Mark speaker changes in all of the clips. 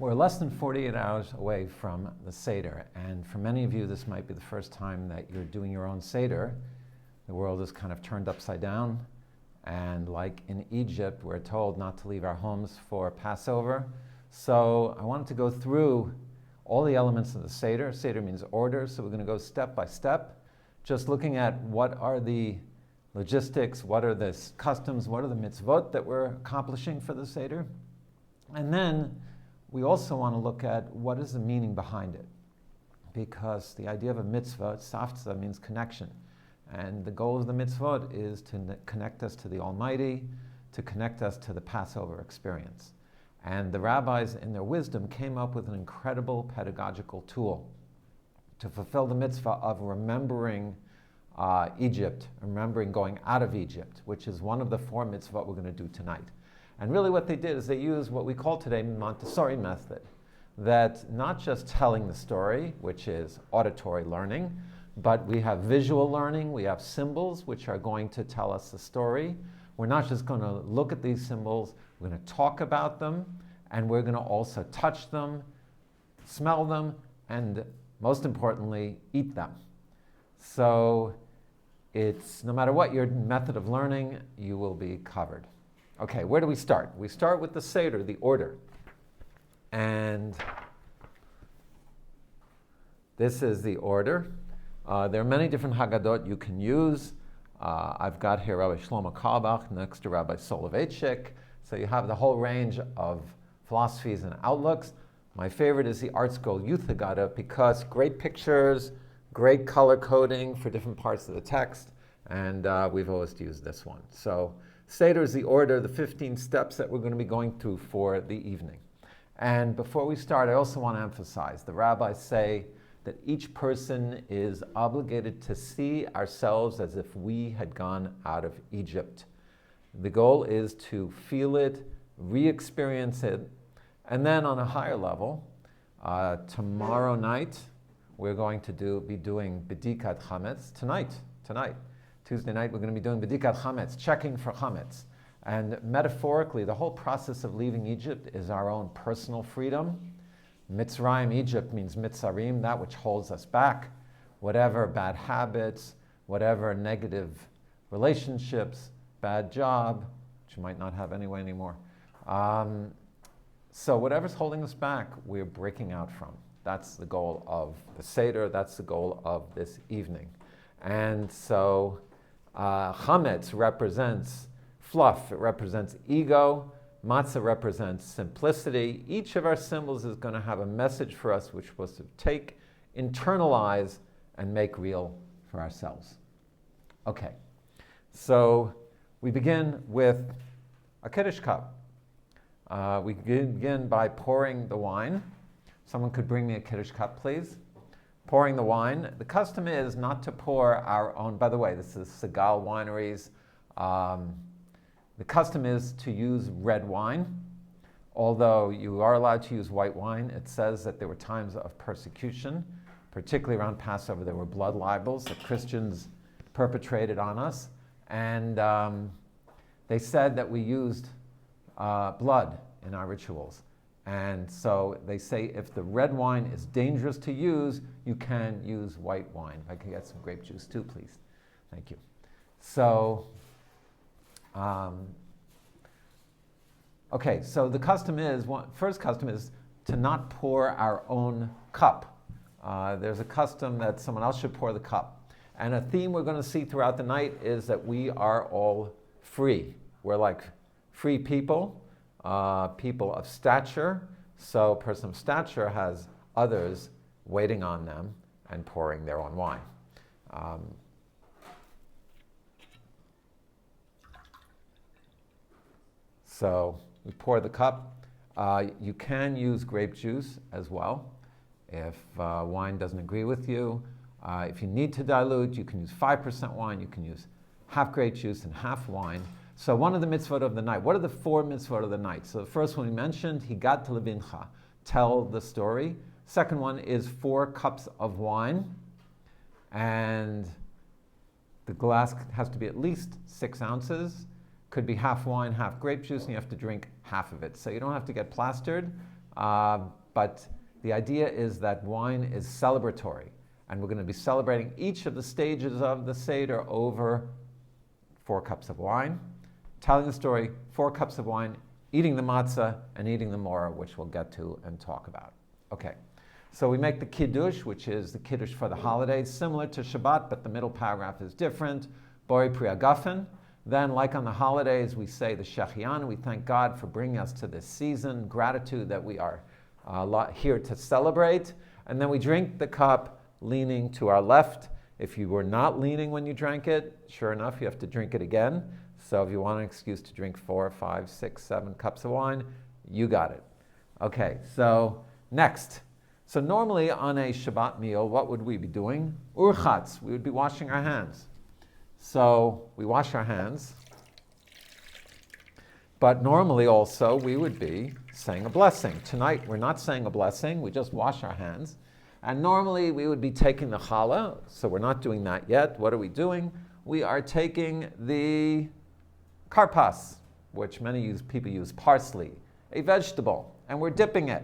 Speaker 1: We're less than 48 hours away from the Seder, and for many of you this might be the first time that you're doing your own Seder. The world is kind of turned upside down, and like in Egypt, we're told not to leave our homes for Passover. So I wanted to go through all the elements of the Seder. Seder means order, so we're going to go step by step, just looking at what are the logistics, what are the customs, what are the mitzvot that we're accomplishing for the Seder. And then we also want to look at what is the meaning behind it, because the idea of a mitzvah, tzavtza, means connection. And the goal of the mitzvot is to connect us to the Almighty, to connect us to the Passover experience. And the rabbis, in their wisdom, came up with an incredible pedagogical tool to fulfill the mitzvah of remembering Egypt, remembering going out of Egypt, which is one of the four mitzvot we're going to do tonight. And really what they did is they used what we call today Montessori method, that not just telling the story, which is auditory learning, but we have visual learning, we have symbols which are going to tell us the story. We're not just going to look at these symbols, we're going to talk about them, and we're going to also touch them, smell them, and most importantly, eat them. So it's, no matter what your method of learning, you will be covered. Okay, where do we start? We start with the Seder, the order. And this is the order. There are many different Haggadot you can use. I've got here Rabbi Shlomo Carlebach next to Rabbi Soloveitchik. So you have the whole range of philosophies and outlooks. My favorite is the Art Scroll Youth Haggadah because great pictures, great color coding for different parts of the text, and we've always used this one. So Seder is the order, the 15 steps that we're going to be going through for the evening. And before we start, I also want to emphasize, the rabbis say that each person is obligated to see ourselves as if we had gone out of Egypt. The goal is to feel it, re-experience it, and then on a higher level, tomorrow night, we're going to be doing Bedikat Chametz tonight. Tuesday night, we're going to be doing Bedikat Chametz, checking for Chametz. And metaphorically, the whole process of leaving Egypt is our own personal freedom. Mitzrayim, Egypt, means Mitzarim, that which holds us back. Whatever bad habits, whatever negative relationships, bad job, which you might not have anyway anymore. So whatever's holding us back, we're breaking out from. That's the goal of the Seder, that's the goal of this evening. And so Chametz represents fluff, it represents ego, matzah represents simplicity. Each of our symbols is going to have a message for us which we're supposed to take, internalize, and make real for ourselves. Okay, so we begin with a Kiddush cup. We begin by pouring the wine. Someone could bring me a Kiddush cup, please. Pouring the wine. The custom is not to pour our own, by the way, this is Segal Wineries. The custom is to use red wine, although you are allowed to use white wine. It says that there were times of persecution, particularly around Passover. There were blood libels that Christians perpetrated on us, and they said that we used blood in our rituals. And so they say if the red wine is dangerous to use, you can use white wine. If I could get some grape juice too, please. Thank you. So, okay, so the custom is, first custom is to not pour our own cup. There's a custom that someone else should pour the cup. And a theme we're going to see throughout the night is that we are all free. We're like free people. People of stature, so a person of stature has others waiting on them and pouring their own wine. So we pour the cup. You can use grape juice as well if wine doesn't agree with you. If you need to dilute, you can use 5% wine, you can use half grape juice and half wine. So one of the mitzvot of the night. What are the four mitzvot of the night? So the first one we mentioned, Higat Levincha, tell the story. Second one is 4 cups of wine. And the glass has to be at least 6 ounces. Could be half wine, half grape juice, and you have to drink half of it. So you don't have to get plastered. But the idea is that wine is celebratory, and we're going to be celebrating each of the stages of the Seder over 4 cups of wine, telling the story, 4 cups of wine, eating the matzah, and eating the morah, which we'll get to and talk about. Okay, so we make the kiddush, which is the kiddush for the holidays, similar to Shabbat, but the middle paragraph is different. Borei Pri Hagafen. Then, like on the holidays, we say the Shechianu. We thank God for bringing us to this season, gratitude that we are here to celebrate. And then we drink the cup leaning to our left. If you were not leaning when you drank it, sure enough, you have to drink it again. So if you want an excuse to drink 4, 5, 6, 7 cups of wine, you got it. Okay, so next. So normally on a Shabbat meal, what would we be doing? Urchatz, we would be washing our hands. So we wash our hands. But normally also we would be saying a blessing. Tonight we're not saying a blessing, we just wash our hands. And normally we would be taking the challah, so we're not doing that yet. What are we doing? We are taking the karpas, which many people use parsley, a vegetable, and we're dipping it.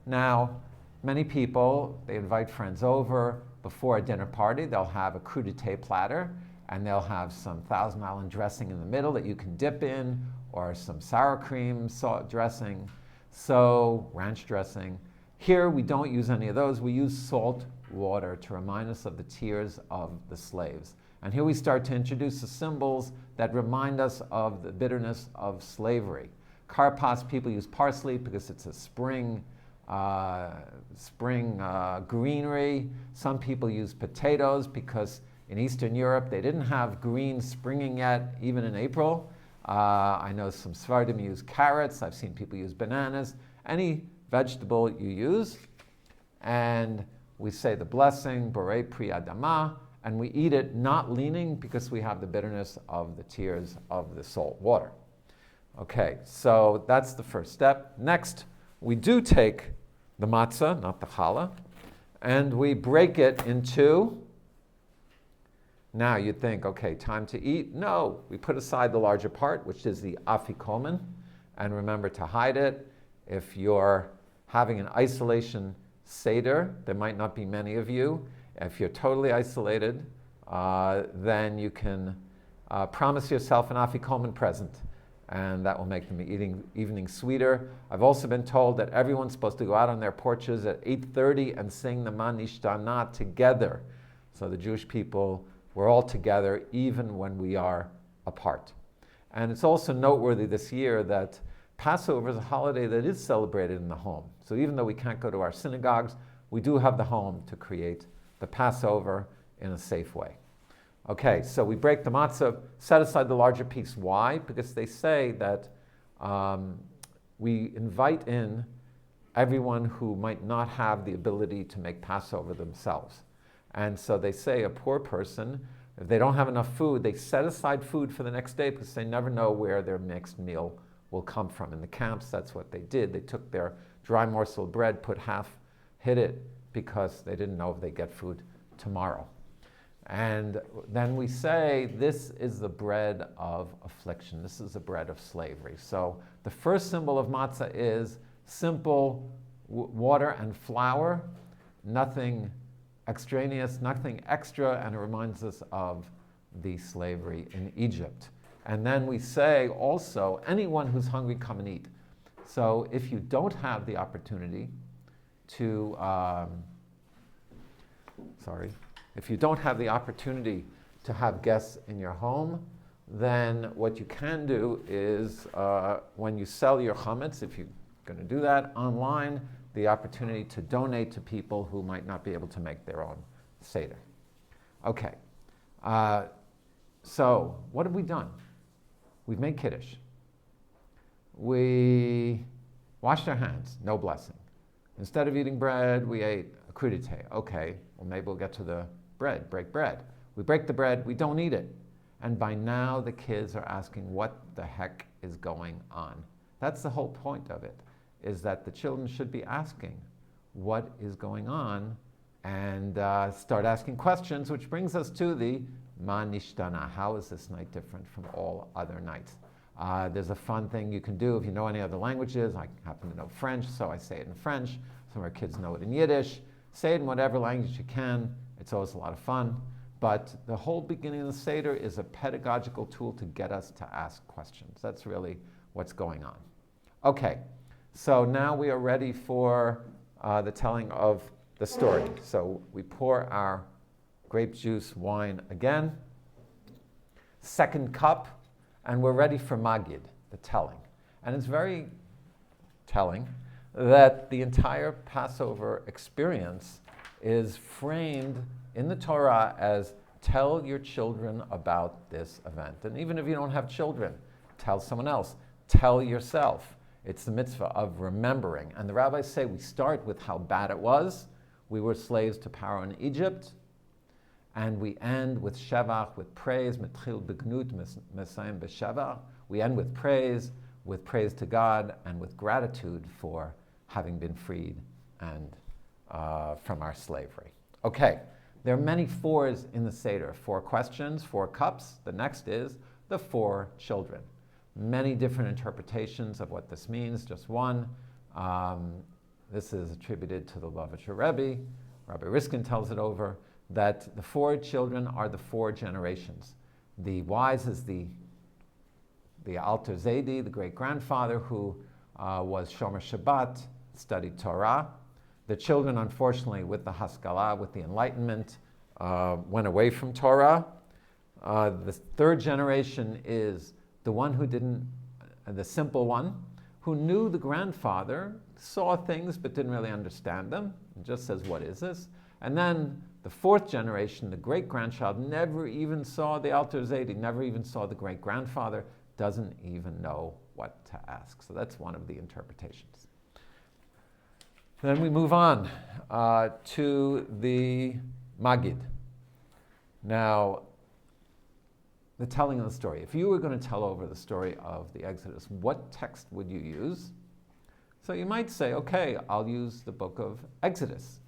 Speaker 1: Now, many people, they invite friends over before a dinner party. They'll have a crudité platter, and they'll have some Thousand Island dressing in the middle that you can dip in, or some sour cream dressing, so ranch dressing. Here we don't use any of those. We use salt water to remind us of the tears of the slaves. And here we start to introduce the symbols that remind us of the bitterness of slavery. Karpas, people use parsley because it's a spring greenery. Some people use potatoes because in Eastern Europe they didn't have green springing yet, even in April. I know some Sephardim use carrots. I've seen people use bananas. Any vegetable you use. And we say the blessing, Borei Pri Adama, and we eat it not leaning because we have the bitterness of the tears of the salt water. Okay, so that's the first step. Next, we do take the matzah, not the challah, and we break it into. Now you'd think, okay, time to eat. No, we put aside the larger part, which is the afikomen, and remember to hide it. If you're having an isolation Seder, there might not be many of you. If you're totally isolated, then you can promise yourself an afikomen present, and that will make the evening sweeter. I've also been told that everyone's supposed to go out on their porches at 8:30 and sing the Man Nishtana together. So the Jewish people, we're all together even when we are apart. And it's also noteworthy this year that Passover is a holiday that is celebrated in the home. So even though we can't go to our synagogues, we do have the home to create the Passover in a safe way. Okay, so we break the matzah, set aside the larger piece. Why? Because they say that we invite in everyone who might not have the ability to make Passover themselves. And so they say a poor person, if they don't have enough food, they set aside food for the next day because they never know where their mixed meal will come from. In the camps, that's what they did. They took their dry morsel of bread, hid it, because they didn't know if they'd get food tomorrow. And then we say, this is the bread of affliction. This is the bread of slavery. So the first symbol of matzah is simple water and flour, nothing extraneous, nothing extra, and it reminds us of the slavery in Egypt. And then we say also, anyone who's hungry, come and eat. So if you don't have the opportunity to, if you don't have the opportunity to have guests in your home, then what you can do is when you sell your chametz, if you're going to do that online, the opportunity to donate to people who might not be able to make their own Seder. Okay, so what have we done? We've made Kiddush. We washed our hands, no blessing. Instead of eating bread, we ate a crudité. Okay, well maybe we'll get to the bread, break bread. We break the bread, we don't eat it. And by now the kids are asking what the heck is going on. That's the whole point of it, is that the children should be asking what is going on and start asking questions, which brings us to the Ma Nishtana. How is this night different from all other nights? There's a fun thing you can do if you know any other languages. I happen to know French, so I say it in French. Some of our kids know it in Yiddish. Say it in whatever language you can. It's always a lot of fun. But the whole beginning of the Seder is a pedagogical tool to get us to ask questions. That's really what's going on. Okay, so now we are ready for the telling of the story. So we pour our grape juice wine again. Second cup, and we're ready for Magid, the telling. And it's very telling that the entire Passover experience is framed in the Torah as tell your children about this event. And even if you don't have children, tell someone else. Tell yourself. It's the mitzvah of remembering. And the rabbis say we start with how bad it was. We were slaves to Pharaoh in Egypt. And we end with shevach, with praise. Mitchil begnut, mesayim b'shevach. We end with praise to God, and with gratitude for having been freed and from our slavery. Okay, there are many fours in the Seder. 4 questions, 4 cups. The next is the 4 children. Many different interpretations of what this means, just one. This is attributed to the Lubavitcher Rebbe. Rabbi Riskin tells it over, that the 4 children are the 4 generations. The wise is the Alter Zaydi, the great-grandfather, who was Shomer Shabbat, studied Torah. The children, unfortunately, with the Haskalah, with the Enlightenment, went away from Torah. The 3rd generation is the one who didn't, the simple one, who knew the grandfather, saw things but didn't really understand them, and just says, what is this? And then the 4th generation, the great-grandchild, never even saw the Alter Zaydi, never even saw the great-grandfather, doesn't even know what to ask. So that's one of the interpretations. Then we move on to the Magid. Now, the telling of the story. If you were going to tell over the story of the Exodus, what text would you use? So you might say, okay, I'll use the book of Exodus.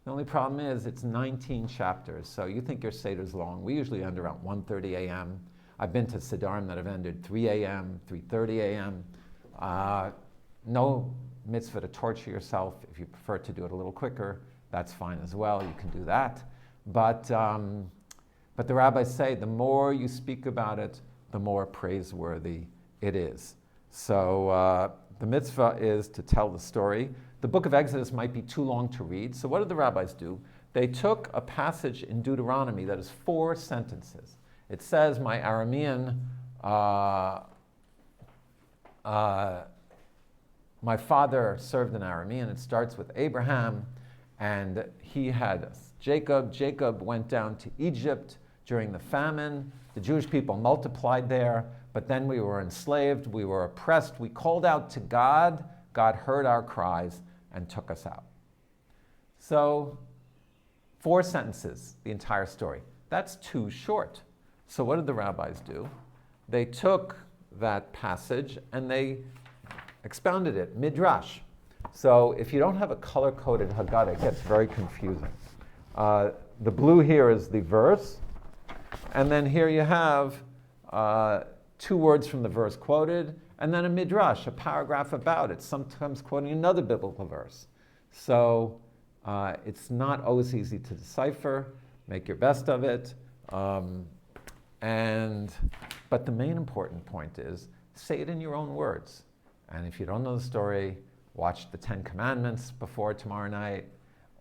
Speaker 1: The only problem is it's 19 chapters, so you think your Seder's long. We usually end around 1:30 a.m. I've been to Sedarim that have ended 3 a.m., 3:30 a.m. No mitzvah to torture yourself. If you prefer to do it a little quicker, that's fine as well. You can do that. But the rabbis say the more you speak about it, the more praiseworthy it is. So the mitzvah is to tell the story. The book of Exodus might be too long to read. So what did the rabbis do? They took a passage in Deuteronomy that is 4 sentences. It says, my Aramean, my father served in Aramean. It starts with Abraham, and he had Jacob. Jacob went down to Egypt during the famine. The Jewish people multiplied there, but then we were enslaved, we were oppressed. We called out to God. God heard our cries and took us out. So 4 sentences, the entire story. That's too short. So what did the rabbis do? They took that passage and they expounded it, midrash. So if you don't have a color-coded Haggadah, it gets very confusing. The blue here is the verse, and then here you have 2 words from the verse quoted, and then a midrash, a paragraph about it, sometimes quoting another biblical verse. So it's not always easy to decipher. Make your best of it. But the main important point is, say it in your own words. And if you don't know the story, watch the 10 Commandments before tomorrow night,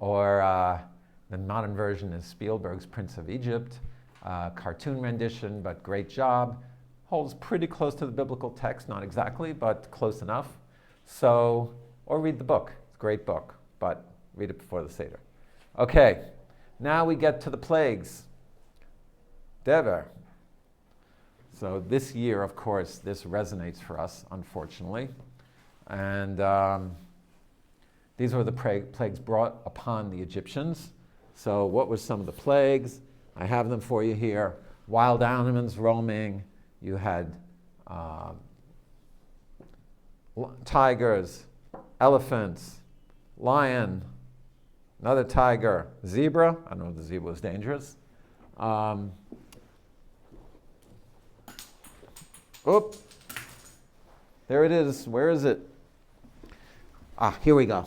Speaker 1: or the modern version is Spielberg's Prince of Egypt, cartoon rendition, but great job. Holds pretty close to the biblical text, not exactly, but close enough. So, or read the book. It's a great book, but read it before the Seder. Okay, now we get to the plagues. Dever. So this year, of course, this resonates for us, unfortunately. And these were the plagues brought upon the Egyptians. So what were some of the plagues? I have them for you here. Wild animals roaming. You had tigers, elephants, lion, another tiger, zebra. I don't know if the zebra was dangerous. There it is. Where is it? Here we go.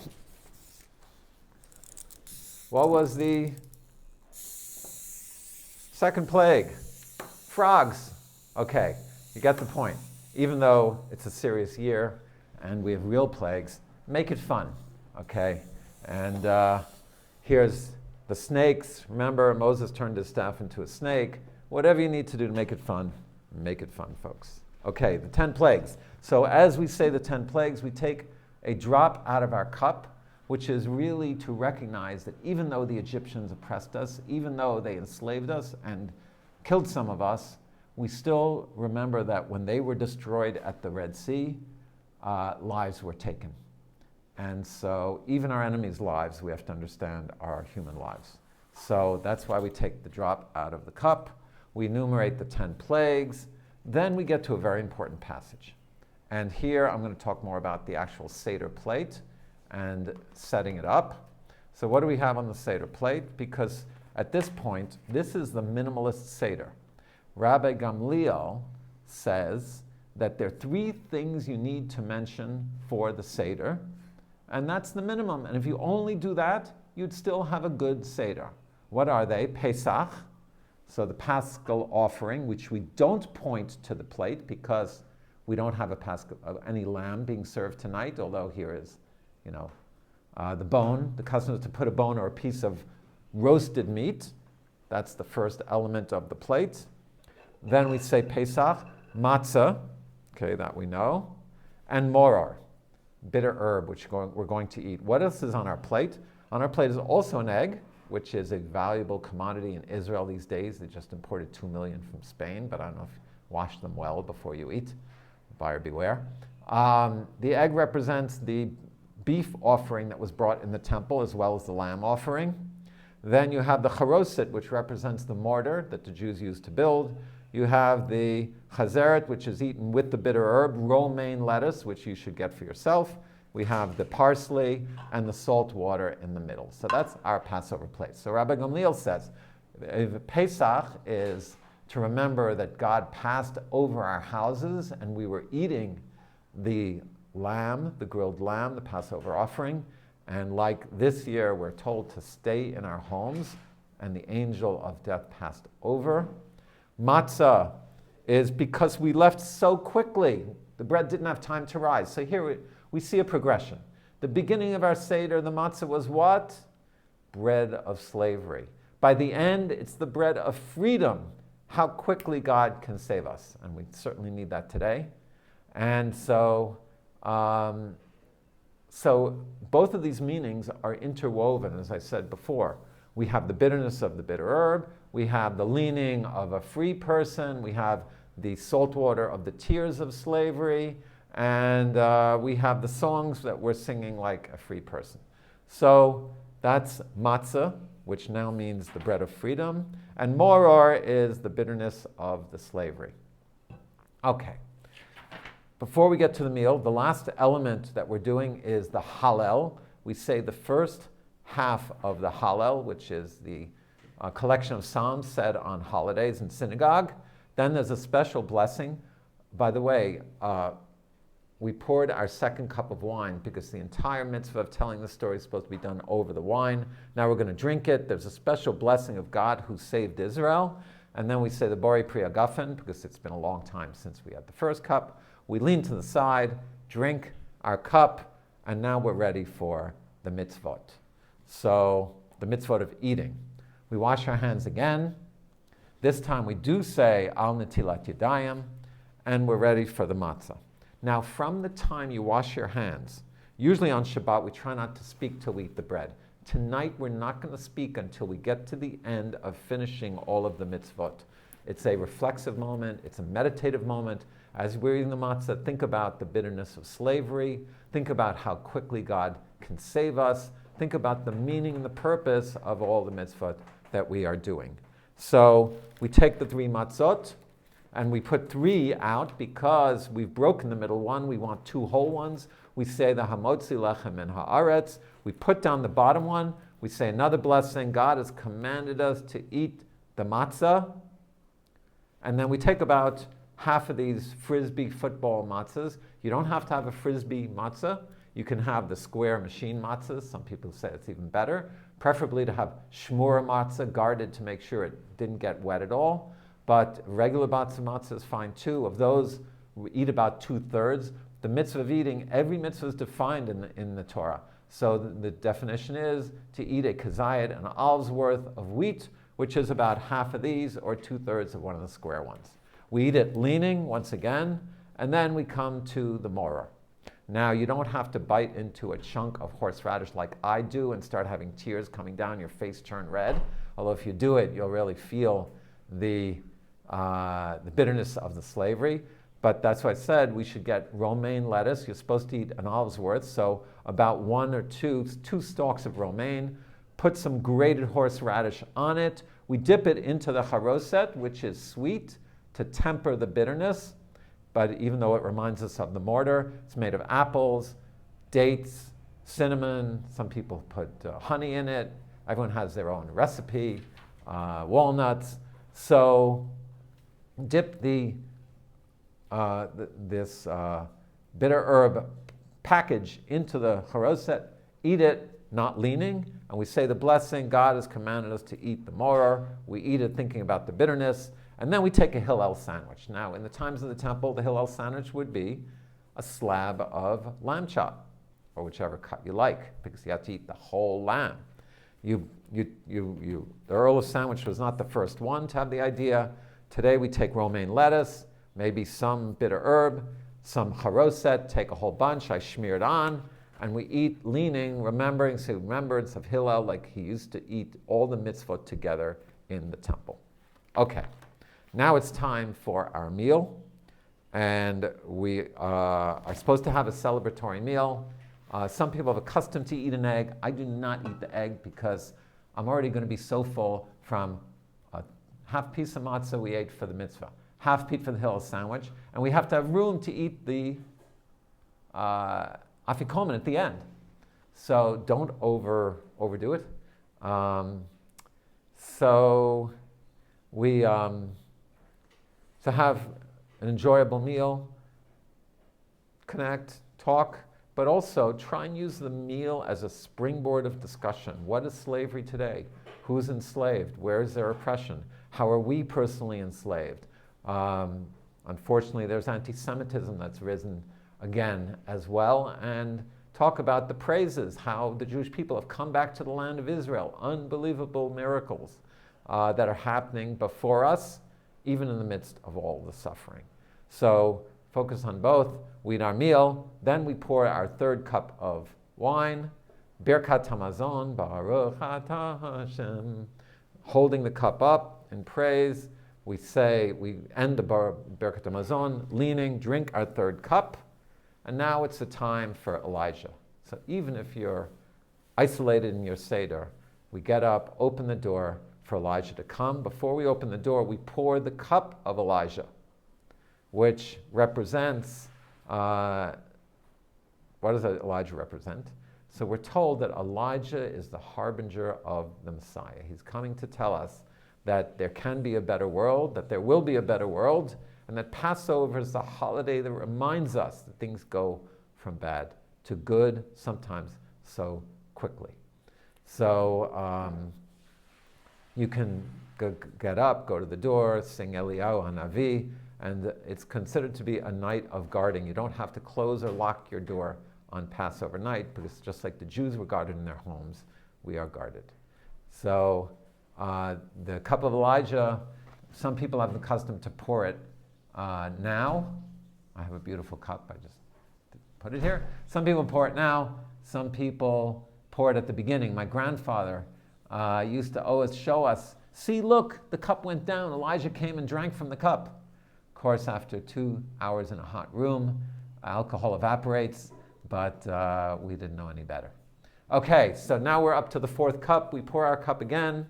Speaker 1: What was the second plague? Frogs. Okay, you get the point. Even though it's a serious year and we have real plagues, make it fun, okay? And here's the snakes. Remember, Moses turned his staff into a snake. Whatever you need to do to make it fun, folks. Okay, the 10 plagues. So as we say the 10 plagues, we take a drop out of our cup, which is really to recognize that even though the Egyptians oppressed us, even though they enslaved us and killed some of us, we still remember that when they were destroyed at the Red Sea, lives were taken. And so even our enemies' lives, we have to understand, are human lives. So that's why we take the drop out of the cup. We enumerate the 10 plagues. Then we get to a very important passage. And here I'm going to talk more about the actual Seder plate and setting it up. So what do we have on the Seder plate? Because at this point, this is the minimalist Seder. Rabbi Gamliel says that there are 3 things you need to mention for the Seder, and that's the minimum. And if you only do that, you'd still have a good Seder. What are they? Pesach, so the Paschal offering, which we don't point to the plate because we don't have any lamb being served tonight, although here is, the bone. The custom is to put a bone or a piece of roasted meat. That's the first element of the plate. Then we say Pesach, matzah, okay, that we know, and moror, bitter herb, which we're going to eat. What else is on our plate? On our plate is also an egg, which is a valuable commodity in Israel these days. They just imported 2 million from Spain, but I don't know if you wash them well before you eat. Buyer beware. The egg represents the beef offering that was brought in the temple, as well as the lamb offering. Then you have the charoset, which represents the mortar that the Jews used to build. You have the chazeret, which is eaten with the bitter herb, romaine lettuce, which you should get for yourself. We have the parsley and the salt water in the middle. So that's our Passover plate. So Rabbi Gamliel says, Pesach is to remember that God passed over our houses and we were eating the lamb, the grilled lamb, the Passover offering. And like this year, we're told to stay in our homes, and the angel of death passed over. Matzah is because we left so quickly. The bread didn't have time to rise. So here we see a progression. The beginning of our Seder, the matzah was what? Bread of slavery. By the end, it's the bread of freedom. How quickly God can save us. And we certainly need that today. And so both of these meanings are interwoven, as I said before. We have the bitterness of the bitter herb. We have the leaning of a free person. We have the salt water of the tears of slavery. And we have the songs that we're singing like a free person. So that's matzah, which now means the bread of freedom. And moror is the bitterness of the slavery. Okay. Before we get to the meal, the last element that we're doing is the Hallel. We say the first half of the Hallel, which is the collection of psalms said on holidays in synagogue. Then there's a special blessing. By the way, we poured our second cup of wine because the entire mitzvah of telling the story is supposed to be done over the wine. Now we're going to drink it. There's a special blessing of God who saved Israel. And then we say the Bori Pri Agafen because it's been a long time since we had the first cup. We lean to the side, drink our cup, and now we're ready for the mitzvot. So the mitzvot of eating. We wash our hands again. This time we do say Al Netilat Yadayim, and we're ready for the matzah. Now from the time you wash your hands, usually on Shabbat we try not to speak till we eat the bread. Tonight we're not going to speak until we get to the end of finishing all of the mitzvot. It's a reflexive moment, it's a meditative moment. As we're eating the matzah, think about the bitterness of slavery, think about how quickly God can save us, think about the meaning and the purpose of all the mitzvot that we are doing. So we take the 3 matzot, and we put 3 out because we've broken the middle one. We want 2 whole ones. We say the Hamotzi Lechem min Haaretz. We put down the bottom one. We say another blessing. God has commanded us to eat the matzah. And then we take about half of these frisbee football matzahs. You don't have to have a frisbee matzah. You can have the square machine matzahs. Some people say it's even better. Preferably to have shmura matzah, guarded to make sure it didn't get wet at all. But regular matzah is fine too. Of those, we eat about 2/3. The mitzvah of eating, every mitzvah is defined in the Torah. So the definition is to eat a kazayit, an al's worth of wheat, which is about half of these, or 2/3 of one of the square ones. We eat it leaning, once again, and then we come to the moror. Now, you don't have to bite into a chunk of horseradish like I do and start having tears coming down, your face turn red. Although if you do it, you'll really feel the bitterness of the slavery. But that's why I said we should get romaine lettuce. You're supposed to eat an olive's worth, so about 1 or 2 stalks of romaine. Put some grated horseradish on it. We dip it into the charoset, which is sweet, to temper the bitterness. But even though it reminds us of the mortar, it's made of apples, dates, cinnamon. Some people put honey in it. Everyone has their own recipe, walnuts. So dip this bitter herb package into the charoset, eat it, not leaning, and we say the blessing. God has commanded us to eat the moror. We eat it thinking about the bitterness, and then we take a Hillel sandwich. Now, in the times of the temple, the Hillel sandwich would be a slab of lamb chop, or whichever cut you like, because you have to eat the whole lamb. The Earl of Sandwich was not the first one to have the idea. Today we take romaine lettuce, maybe some bitter herb, some charoset, take a whole bunch, I smear it on, and we eat leaning, remembrance of Hillel, like he used to eat all the mitzvot together in the temple. Okay, now it's time for our meal, and we are supposed to have a celebratory meal. Some people have accustomed to eat an egg. I do not eat the egg because I'm already going to be so full from a half piece of matzah we ate for the mitzvah, half piece for the Hillel sandwich, and we have to have room to eat the afikomen at the end. So don't overdo it. So we to have an enjoyable meal, connect, talk, but also try and use the meal as a springboard of discussion. What is slavery today? Who's enslaved? Where is there oppression? How are we personally enslaved? Unfortunately, there's anti-Semitism that's risen again as well, and talk about the praises, how the Jewish people have come back to the land of Israel, unbelievable miracles that are happening before us, even in the midst of all the suffering. So focus on both. We eat our meal, then we pour our third cup of wine, Birkat Hamazon, Baruch Atah Hashem, holding the cup up in praise. We end the Birkat Hamazon, leaning, drink our third cup, and now it's the time for Elijah. So even if you're isolated in your Seder, we get up, open the door for Elijah to come. Before we open the door, we pour the cup of Elijah, which represents, what does Elijah represent? So we're told that Elijah is the harbinger of the Messiah. He's coming to tell us that there can be a better world, that there will be a better world, and that Passover is the holiday that reminds us that things go from bad to good, sometimes so quickly. So you can get up, go to the door, sing Aliyah on Aviv, and it's considered to be a night of guarding. You don't have to close or lock your door on Passover night, because just like the Jews were guarded in their homes, we are guarded. So the cup of Elijah, some people have the custom to pour it now. I have a beautiful cup, I just put it here. Some people pour it now, some people pour it at the beginning. My grandfather used to always show us, see, look, the cup went down. Elijah came and drank from the cup. Of course, after 2 hours in a hot room, alcohol evaporates, but we didn't know any better. Okay, so now we're up to the fourth cup. We pour our cup again,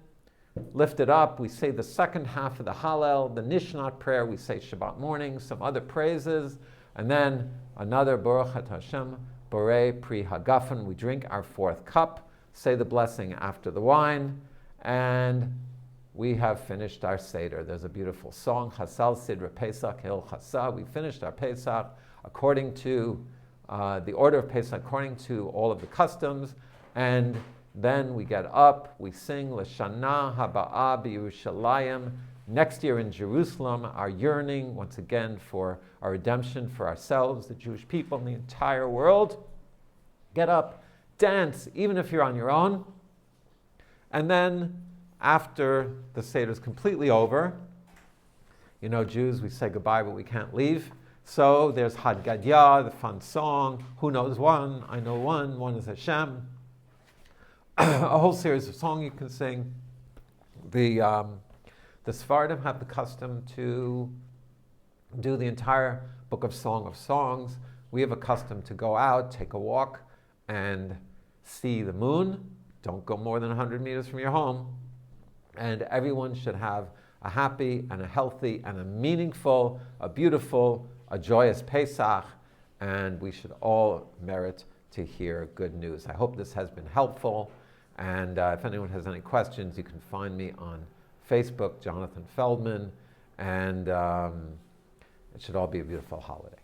Speaker 1: lift it up. We say the second half of the Hallel, the Nishnat prayer. We say Shabbat morning, some other praises, and then another Baruch Atah Hashem, Borei Pri Hagafen. We drink our fourth cup, say the blessing after the wine, and we have finished our Seder. There's a beautiful song, Chasal Sidra Pesach Hil Chasa. We finished our Pesach according to the order of Pesach, according to all of the customs. And then we get up, we sing L'Shana Haba'a B'Yerushalayim. Next year in Jerusalem, our yearning, once again, for our redemption for ourselves, the Jewish people, and the entire world. Get up, dance, even if you're on your own. And then, after the Seder is completely over, you know, Jews, we say goodbye, but we can't leave. So there's Had Gadya, the fun song. Who knows one? I know one. One is Hashem. A whole series of songs you can sing. The Sephardim have the custom to do the entire book of Song of Songs. We have a custom to go out, take a walk, and see the moon. Don't go more than 100 meters from your home. And everyone should have a happy and a healthy and a meaningful, a beautiful, a joyous Pesach, and we should all merit to hear good news. I hope this has been helpful, and if anyone has any questions, you can find me on Facebook, Jonathan Feldman, and it should all be a beautiful holiday.